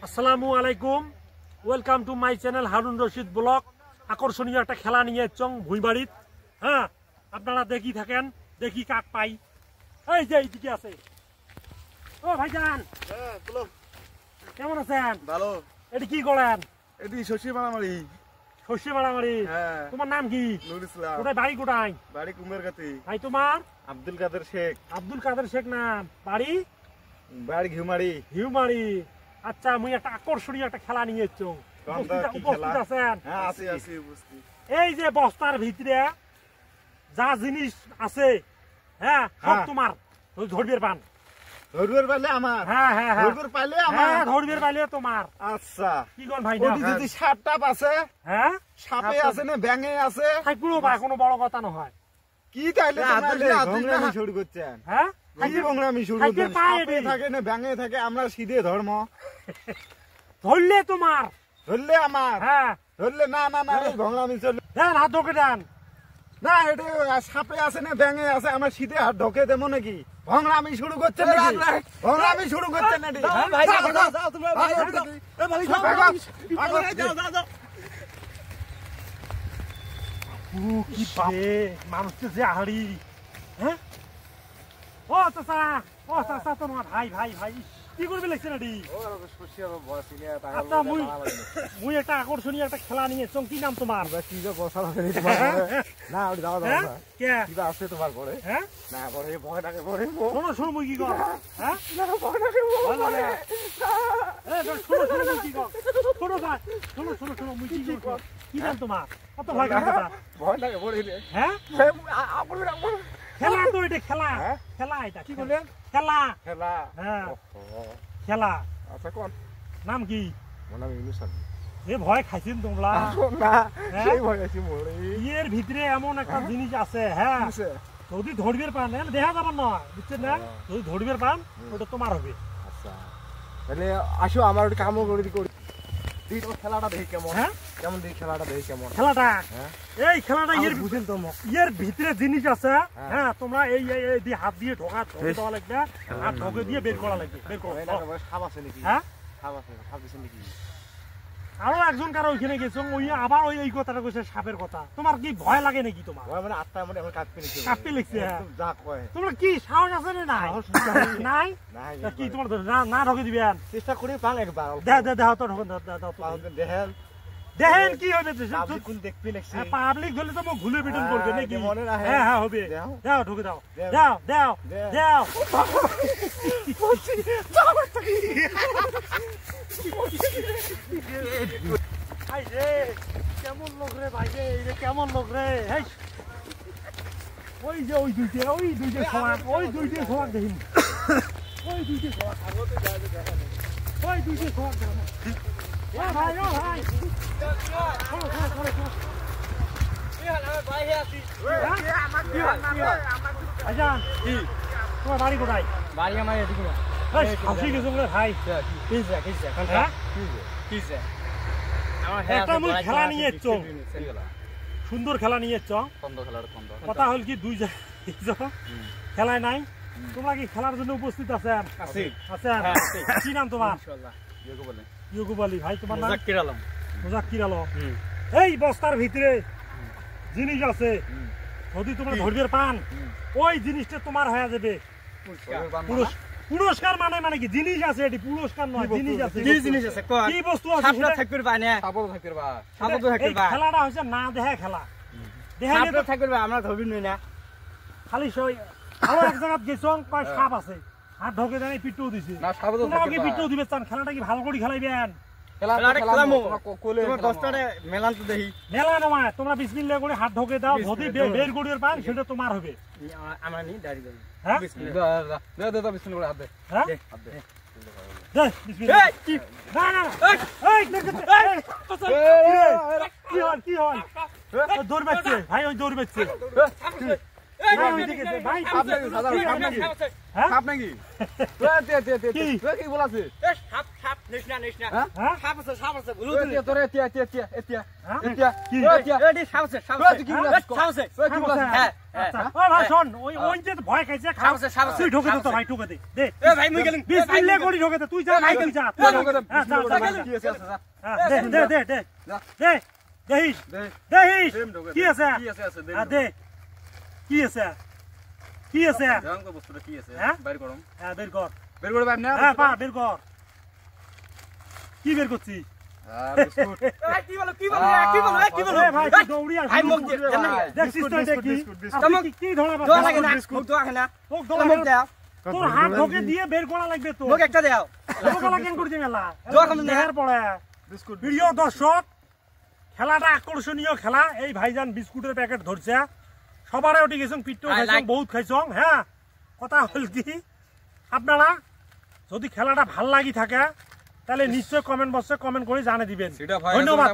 আসসালামু আলাইকুম, welcome to my channel Harun Rashid blog. আকর্ষণীয় একটা খেলা নিয়ে এসেছি ভুঁইবাড়িত। হ্যাঁ, আপনারা দেখি থাকেন, দেখি কাক পাই। এই যে এইদিকে আছে। ও ভাইজান, কেমন আছেন? ভালো। এটি কি করেন? এটি শশী মারামারি। শস্য মারামারি? হ্যাঁ। তোমার নাম কি? নুর ইসলাম। কোথায় বাড়ি কোথায়? বাড়ি কুমেরগাতি। ভাই তোমার? আব্দুল কাদের শেখ। আব্দুল কাদের শেখ নাম। বাড়ি? বাড়ি ঘিউমারি। হিউমারি। আচ্ছা, মুই একটা আকর্ষণীয় একটা খেলা নিয়ে এসেছি। উপস্থিত আছেন? হ্যাঁ, আছি আছি উপস্থিত। এই যে বস্তার ভিতরে যা জিনিস আছে, হ্যাঁ, সব তোমার। ধরবের পান। ধরবের পাইলে আমার। হ্যাঁ হ্যাঁ হ্যাঁ, ধরবের পাইলে আমার। হ্যাঁ, ধরবের পাইলে তোমার। আচ্ছা, কি কোন ভাই? ওটি যদি সাপ টাপ আছে, হ্যাঁ, সাপে আছে না ব্যাঙে আছে, থাকবো ভাই, কোনো বড় কথা নয়। কি তাইলে তোমরা শুরু করছেন? হ্যাঁ, কি বংরামি শুরু করছেন? সাপে থাকে না ব্যাঙে থাকে, আমরা সিধে ধর্ম। ধরলে তোমার, ধরলে আমার। হ্যাঁ, ধরলে না না না, এই ভংরামি চলে দেন, হাত ঢোকে দেন। না। এটা সাপে আছে না ব্যাঙে আছে, আমরা সিধে হাত ঢোকে দেবো নাকি? ভংরামি শুরু করছেন নাকি? ভংরামি শুরু করছেন নাকি? মানুষকে যে হাড়ি। হ্যাঁ, ও চাচা, ও চাচা, তোমার ভাই ভাই ভাই কি করবে লাগছে না? আচ্ছা, মুই একটা আকর্ষণীয় একটা খেলা নিয়ে এসেছি। কি নাম তোমার? কি যে বসা না, ওটা দাও দাও না। কে কি আছে তোমার পরে? হ্যাঁ, না পরে ভয়টাকে পরে শোনো শোনো, মুই কি কর? হ্যাঁ, ভয়টাকে শোনো শোনো, মুই কি কর? শোনো ভাই, শোনো শোনো শোনো, মুই কি কর? কি নাম তোমার? কত ভয় কার কথা? ভয়টাকে পড়িলে। হ্যাঁ, খেলা তো এটা, খেলা। খেলা এটা কি বলেন? খেলা। খেলা। হ্যাঁ, খেলা। আচ্ছা, কোন নাম কি? মনে আমি ইলুসান। এ ভয় খাইছেন তোমরা? না, সেই ভয় আছি মোরে। এর ভিতরে এমন একটা জিনিস আছে, হ্যাঁ, যদি ধরবের পান, দেখা যাবার নয়, বুঝছেন না? যদি ধরবের পান, ওটা তোমার হবে। আচ্ছা, তাহলে আসো, আমার ওটা কামও করে করি। তুই তো খেলাটা দেখি কেমন। হ্যাঁ, কেমন দেখি খেলাটা দেখি কেমন খেলাটা। এই খেলাটা বুঝেন তো এর ভিতরে জিনিস আছে। হ্যাঁ, তোমরা এই দিয়ে হাত দিয়ে ঢোকা দেওয়া লাগবে, আর ঢোকে দিয়ে বের করা লাগবে। বের করো। সাপ আছে নাকি? হ্যাঁ, সাপ আছে, সাপ দিছে নাকি? আরো একজন কারো ওইখানে গেছো, ওই আবার ওই এই কথাটা কইছে, সাপের কথা। তোমার কি ভয় লাগে নাকি? তোমার ভয় মানে আত্মা মানে এখন কাঁপতে নিছে। কাঁপতে লাগছে? যা কয়। তোমরা কি সাহস আছে না? নাই নাই? তা কি তোমার না ঢোকে দিবেন? চেষ্টা করি পান একবার। দেহ তো ঢোকে, দাও তো। দেখেন দেখেন কি হবে? কোন দেখতে লাগছে। পাবলিক ধরলে তো মুখ ঘুলে পিটন করবে নাকি? মনে রাখে। হ্যাঁ হ্যাঁ, হবে। দাও, ঢুকে দাও, দাও দাও দাও। ভাই রে, কেমন লোক রে ভাই রে, এই রে কেমন লোক রে। ওই যে ওই দুইটে সমান, ওই দুইটে সমান দেখিন, ওই দুইটে সমান, ওই দুইটে সমান দেখুন। ও ভাই, ও ভাই, তোমার বাড়ি কোথায়? বাড়ি আমার এদিকে। হাসি গেছো বলে ভাই। একটা মুই খেলা নিয়ে এসছ, সুন্দর খেলা নিয়ে এসছ। কথা হল কি, দুই খেলায় নাই। তোমরা কি খেলার জন্য উপস্থিত আছেন? আছেন। কি নাম তোমার? ইউকুব আলী। ভাই তোমার নাম? মুজাক্কির আলম। এই বস্তার ভিতরে জিনিস আছে, যদি তোমরা ধরবের পান, ওই জিনিসটা তোমার হয়ে যাবে পুরস্কার। মানে কি জিনিস আছে? এটি পুরস্কার নয়, জিনিস আছে। কি জিনিস আছে? কি বস্তু আছে? খেলাটা হচ্ছে না দেখা খেলা। আমরা ধরবি না খালি আরো এক জায়গায় গেছো, কয় সাপ আছে, হাত ঢোকে দেন, পিট্টু দিছে। তোমরা কি পিট্টু দিবে চান? খেলাটা কি ভালো করে খেলাইবেন? মেলা নয়, তোমরা বিসমিল্লাহ করে হাত ঢোকে দাও, যদি বের গড়িয়ে পান সেটা তোমার হবে। হ্যাঁ, কি হয়? দৌড় পাচ্ছে ভাই, ওই দৌড় পাচ্ছে। হ্যাঁ তোরে এতিয়া হ্যাঁ? কি? আচ্ছা, ও ভাই শোন, ওই যে ভয় খাইছে, তুই ঢোকে দে তো ভাই, ঢোকে দে। দে। বিসমিল্লাহ করি ঢোকে দে, তুই যা ভাই, তুই যা। হ্যাঁ, যা, যা, যা। হ্যাঁ, দে। দেহিস। কি আছে? হ্যাঁ, দে। কি আছে? হ্যাঁ? হ্যাঁ, বের কর। হ্যাঁ, পা, বের কর। কি বের করছিস? এ ভাই, তুই দৌড়ি আসবি। দেখছিস তো এটা কি? আপনি কি ধরা পাচ্ছেন? তোক দোয়া লাগে না। তোর হাত ঢোকে দিয়ে বের করা লাগবে তো। ঢোকা লাগেন করছে মেলা। দেখার পরে প্রিয় দর্শক, খেলাটা আকর্ষণীয় খেলা। এই ভাইজান বিস্কুটের প্যাকেট ধরছে, সবারে উঠে গেছেন, পিঠও খাইছেন, বহুত খাইছেন। হ্যাঁ, কথা হল কি, আপনারা যদি খেলাটা ভাল লাগি থাকে তাহলে নিশ্চয় কমেন্ট বক্সে কমেন্ট করে জানিয়ে দিবেন। ধন্যবাদ।